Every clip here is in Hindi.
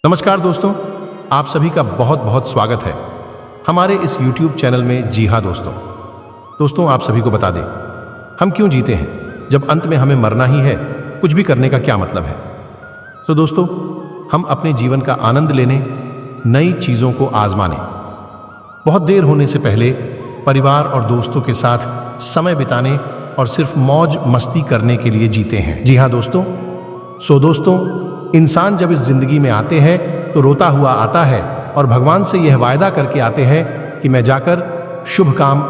नमस्कार दोस्तों, आप सभी का बहुत बहुत स्वागत है हमारे इस YouTube चैनल में। जी हाँ दोस्तों, आप सभी को बता दें, हम क्यों जीते हैं जब अंत में हमें मरना ही है। कुछ भी करने का क्या मतलब है। तो दोस्तों, हम अपने जीवन का आनंद लेने, नई चीज़ों को आजमाने, बहुत देर होने से पहले परिवार और दोस्तों के साथ समय बिताने और सिर्फ मौज मस्ती करने के लिए जीते हैं। जी हाँ दोस्तों, इंसान जब इस जिंदगी में आते हैं तो रोता हुआ आता है और भगवान से यह वायदा करके आते हैं कि मैं जाकर शुभ काम,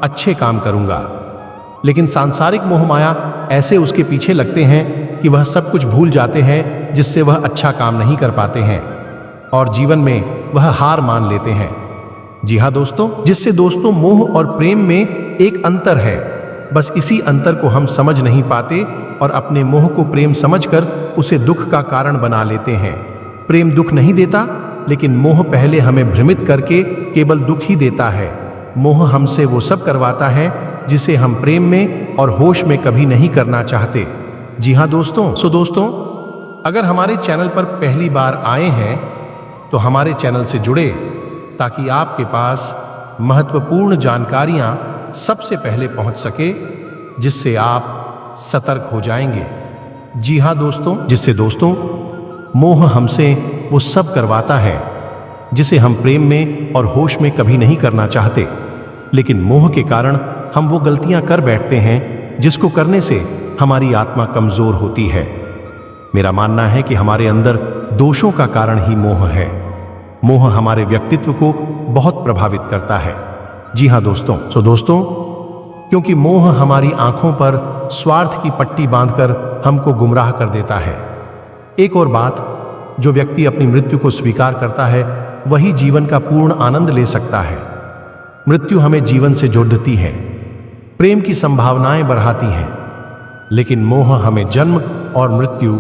अच्छे काम करूंगा। लेकिन सांसारिक मोह माया ऐसे उसके पीछे लगते हैं कि वह सब कुछ भूल जाते हैं, जिससे वह अच्छा काम नहीं कर पाते हैं और जीवन में वह हार मान लेते हैं। जी हाँ दोस्तों, मोह और प्रेम में एक अंतर है। बस इसी अंतर को हम समझ नहीं पाते और अपने मोह को प्रेम समझकर उसे दुख का कारण बना लेते हैं। प्रेम दुख नहीं देता, लेकिन मोह पहले हमें भ्रमित करके केवल दुख ही देता है। मोह हमसे वो सब करवाता है जिसे हम प्रेम में और होश में कभी नहीं करना चाहते। जी हाँ दोस्तों, अगर हमारे चैनल पर पहली बार आए हैं तो हमारे चैनल से जुड़े, ताकि आपके पास महत्वपूर्ण जानकारियां सबसे पहले पहुंच सके, जिससे आप सतर्क हो जाएंगे। जी हाँ दोस्तों, मोह हमसे वो सब करवाता है जिसे हम प्रेम में और होश में कभी नहीं करना चाहते, लेकिन मोह के कारण हम वो गलतियां कर बैठते हैं जिसको करने से हमारी आत्मा कमजोर होती है। मेरा मानना है कि हमारे अंदर दोषों का कारण ही मोह है। मोह हमारे व्यक्तित्व को बहुत प्रभावित करता है। जी हाँ दोस्तों, क्योंकि मोह हमारी आंखों पर स्वार्थ की पट्टी बांधकर हमको गुमराह कर देता है। एक और बात, जो व्यक्ति अपनी मृत्यु को स्वीकार करता है वही जीवन का पूर्ण आनंद ले सकता है। मृत्यु हमें जीवन से जोड़ती है, प्रेम की संभावनाएं बढ़ाती हैं, लेकिन मोह हमें जन्म और मृत्यु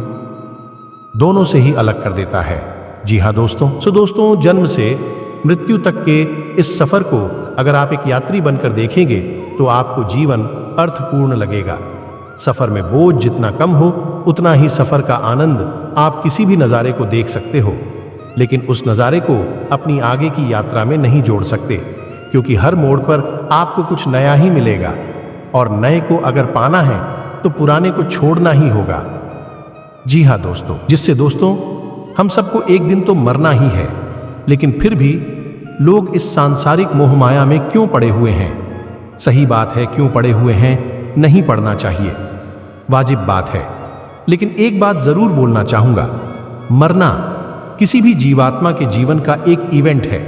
दोनों से ही अलग कर देता है। जी हाँ दोस्तों, जन्म से मृत्यु तक के इस सफर को अगर आप एक यात्री बनकर देखेंगे तो आपको जीवन अर्थपूर्ण लगेगा। सफर में बोझ जितना कम हो, उतना ही सफर का आनंद। आप किसी भी नज़ारे को देख सकते हो, लेकिन उस नज़ारे को अपनी आगे की यात्रा में नहीं जोड़ सकते, क्योंकि हर मोड़ पर आपको कुछ नया ही मिलेगा और नए को अगर पाना है तो पुराने को छोड़ना ही होगा। जी हाँ दोस्तों, हम सबको एक दिन तो मरना ही है, लेकिन फिर भी लोग इस सांसारिक मोह माया में क्यों पड़े हुए हैं। सही बात है, क्यों पड़े हुए हैं, नहीं पढ़ना चाहिए, वाजिब बात है। लेकिन एक बात जरूर बोलना चाहूंगा, मरना किसी भी जीवात्मा के जीवन का एक इवेंट है।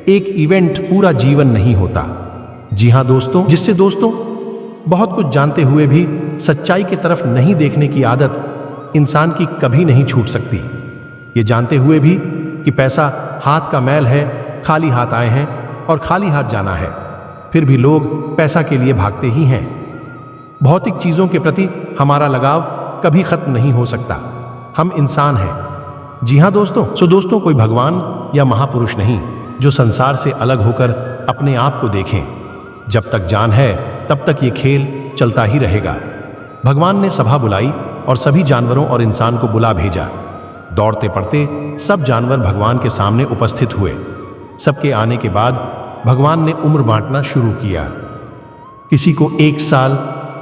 एक इवेंट पूरा जीवन नहीं होता। जी हाँ दोस्तों, बहुत कुछ जानते हुए भी सच्चाई की तरफ नहीं देखने की आदत इंसान की कभी नहीं छूट सकती। ये जानते हुए भी कि पैसा हाथ का मैल है, खाली हाथ आए हैं और खाली हाथ जाना है, फिर भी लोग पैसा के लिए भागते ही हैं। भौतिक चीजों के प्रति हमारा लगाव कभी खत्म नहीं हो सकता। हम इंसान हैं। जी हाँ दोस्तों, कोई भगवान या महापुरुष नहीं जो संसार से अलग होकर अपने आप को देखें। जब तक जान है तब तक ये खेल चलता ही रहेगा। भगवान ने सभा बुलाई और सभी जानवरों और इंसान को बुला भेजा। दौड़ते पड़ते सब जानवर भगवान के सामने उपस्थित हुए। सबके आने के बाद भगवान ने उम्र बांटना शुरू किया। किसी को 1 साल,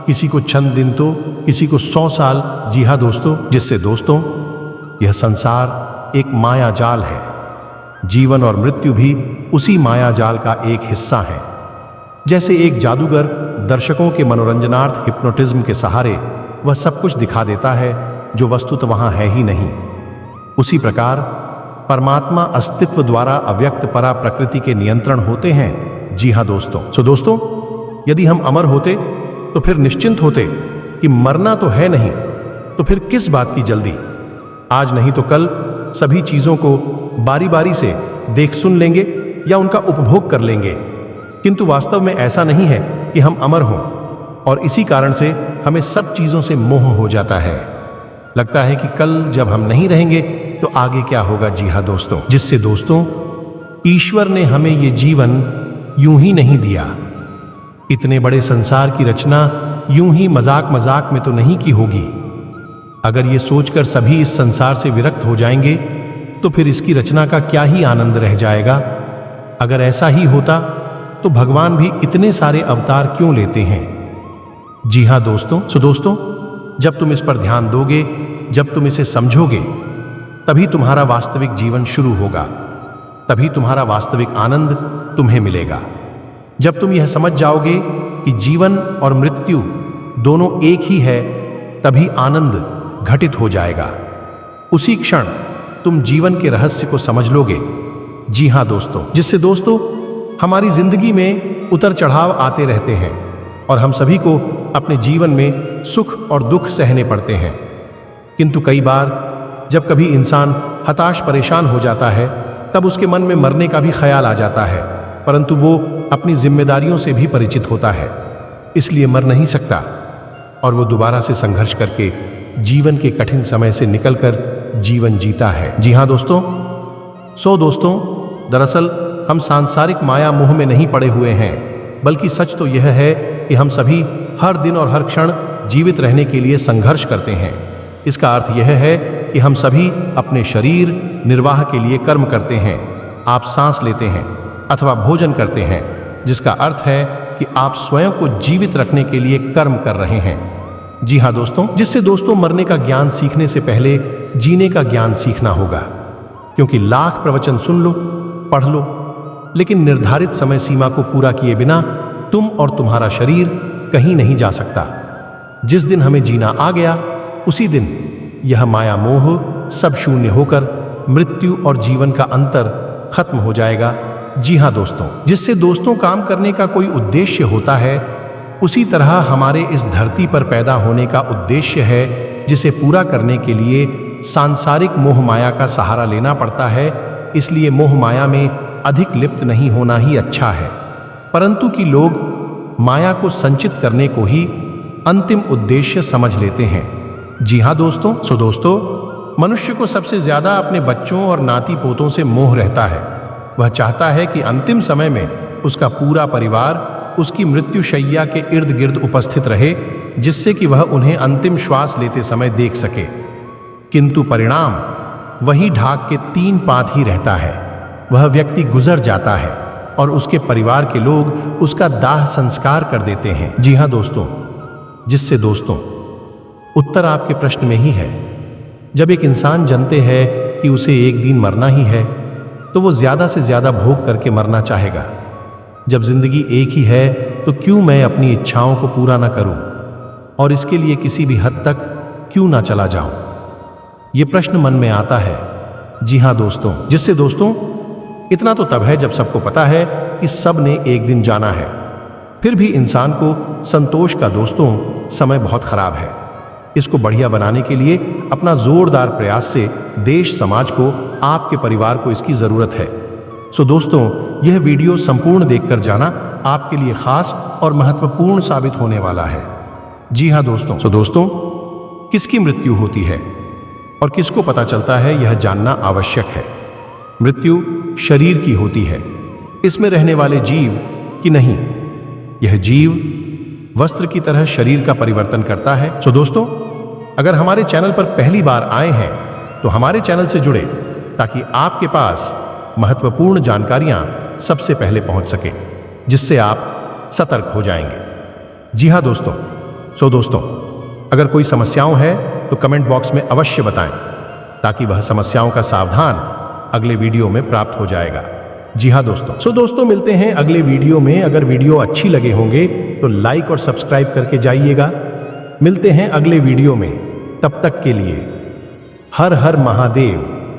किसी को चंद दिन, तो किसी को 100 साल। जी हाँ दोस्तों, यह संसार एक माया जाल है। जीवन और मृत्यु भी उसी माया जाल का एक हिस्सा है। जैसे एक जादूगर दर्शकों के मनोरंजनार्थ हिप्नोटिज्म के सहारे वह सब कुछ दिखा देता है जो वस्तुतः वहां है ही नहीं, उसी प्रकार परमात्मा अस्तित्व द्वारा अव्यक्त परा प्रकृति के नियंत्रण होते हैं। जी हाँ दोस्तों, यदि हम अमर होते तो फिर निश्चिंत होते कि मरना तो है नहीं, तो फिर किस बात की जल्दी। आज नहीं तो कल सभी चीजों को बारी बारी से देख सुन लेंगे या उनका उपभोग कर लेंगे, किंतु वास्तव में ऐसा नहीं है कि हम अमर हों, और इसी कारण से हमें सब चीजों से मोह हो जाता है। लगता है कि कल जब हम नहीं रहेंगे तो आगे क्या होगा। जी हाँ दोस्तों, ईश्वर ने हमें ये जीवन यूं ही नहीं दिया। इतने बड़े संसार की रचना यूं ही मजाक में तो नहीं की होगी। अगर ये सोचकर सभी इस संसार से विरक्त हो जाएंगे तो फिर इसकी रचना का क्या ही आनंद रह जाएगा। अगर ऐसा ही होता तो भगवान भी इतने सारे अवतार क्यों लेते हैं। जी हां दोस्तों, जब तुम इस पर ध्यान दोगे, जब तुम इसे समझोगे, तभी तुम्हारा वास्तविक जीवन शुरू होगा, तभी तुम्हारा वास्तविक आनंद तुम्हें मिलेगा। जब तुम यह समझ जाओगे कि जीवन और मृत्यु दोनों एक ही है, तभी आनंद घटित हो जाएगा। उसी क्षण तुम जीवन के रहस्य को समझ लोगे। जी हां दोस्तों, जिससे दोस्तों हमारी जिंदगी में उतर चढ़ाव आते रहते हैं और हम सभी को अपने जीवन में सुख और दुख सहने पड़ते हैं। किंतु कई बार जब कभी इंसान हताश परेशान हो जाता है, तब उसके मन में मरने का भी ख्याल आ जाता है, परंतु वो अपनी जिम्मेदारियों से भी परिचित होता है, इसलिए मर नहीं सकता और वो दोबारा से संघर्ष करके जीवन के कठिन समय से निकलकर जीवन जीता है। जी हां दोस्तों, दोस्तों दरअसल हम सांसारिक माया मोह में नहीं पड़े हुए हैं, बल्कि सच तो यह है कि हम सभी हर दिन और हर क्षण जीवित रहने के लिए संघर्ष करते हैं। इसका अर्थ यह है कि हम सभी अपने शरीर निर्वाह के लिए कर्म करते हैं। आप सांस लेते हैं अथवा भोजन करते हैं, जिसका अर्थ है कि आप स्वयं को जीवित रखने के लिए कर्म कर रहे हैं। जी हाँ दोस्तों, जिससे दोस्तों मरने का ज्ञान सीखने से पहले जीने का ज्ञान सीखना होगा, क्योंकि लाख प्रवचन सुन लो, पढ़ लो, लेकिन निर्धारित समय सीमा को पूरा किए बिना तुम और तुम्हारा शरीर कहीं नहीं जा सकता। जिस दिन हमें जीना आ गया, उसी दिन यह माया मोह सब शून्य होकर मृत्यु और जीवन का अंतर खत्म हो जाएगा। जी हाँ दोस्तों, जिससे दोस्तों काम करने का कोई उद्देश्य होता है, उसी तरह हमारे इस धरती पर पैदा होने का उद्देश्य है, जिसे पूरा करने के लिए सांसारिक मोह माया का सहारा लेना पड़ता है। इसलिए मोह माया में अधिक लिप्त नहीं होना ही अच्छा है, परंतु कि लोग माया को संचित करने को ही अंतिम उद्देश्य समझ लेते हैं। जी हाँ दोस्तों, दोस्तों मनुष्य को सबसे ज्यादा अपने बच्चों और नाती पोतों से मोह रहता है। वह चाहता है कि अंतिम समय में उसका पूरा परिवार उसकी मृत्युशैया के इर्द गिर्द उपस्थित रहे, जिससे कि वह उन्हें अंतिम श्वास लेते समय देख सके। किंतु परिणाम वही ढाक के 3 पात ही रहता है। वह व्यक्ति गुजर जाता है और उसके परिवार के लोग उसका दाह संस्कार कर देते हैं। जी हाँ दोस्तों, जिससे दोस्तों उत्तर आपके प्रश्न में ही है। जब एक इंसान जानते हैं कि उसे एक दिन मरना ही है, तो वो ज्यादा से ज्यादा भोग करके मरना चाहेगा। जब जिंदगी एक ही है, तो क्यों मैं अपनी इच्छाओं को पूरा ना करूं और इसके लिए किसी भी हद तक क्यों ना चला जाऊं, ये प्रश्न मन में आता है। जी हाँ दोस्तों, जिससे दोस्तों इतना तो तब है जब सबको पता है कि सब ने एक दिन जाना है। फिर भी इंसान को संतोष का दोस्तों समय बहुत खराब है। इसको बढ़िया बनाने के लिए अपना जोरदार प्रयास से देश समाज को, आपके परिवार को इसकी जरूरत है। दोस्तों यह वीडियो संपूर्ण देखकर जाना आपके लिए खास और महत्वपूर्ण साबित होने वाला है। जी हाँ दोस्तों, दोस्तों किसकी मृत्यु होती है और किसको पता चलता है, यह जानना आवश्यक है। मृत्यु शरीर की होती है, इसमें रहने वाले जीव की नहीं। यह जीव वस्त्र की तरह शरीर का परिवर्तन करता है। दोस्तों अगर हमारे चैनल पर पहली बार आए हैं, तो हमारे चैनल से जुड़े, ताकि आपके पास महत्वपूर्ण जानकारियां सबसे पहले पहुंच सके, जिससे आप सतर्क हो जाएंगे। जी हाँ दोस्तों, दोस्तों अगर कोई समस्याओं है तो कमेंट बॉक्स में अवश्य बताएं, ताकि वह समस्याओं का सावधान अगले वीडियो में प्राप्त हो जाएगा। जी हाँ दोस्तों, दोस्तों मिलते हैं अगले वीडियो में। अगर वीडियो अच्छी लगे होंगे तो लाइक और सब्सक्राइब करके जाइएगा। मिलते हैं अगले वीडियो में, तब तक के लिए हर हर महादेव।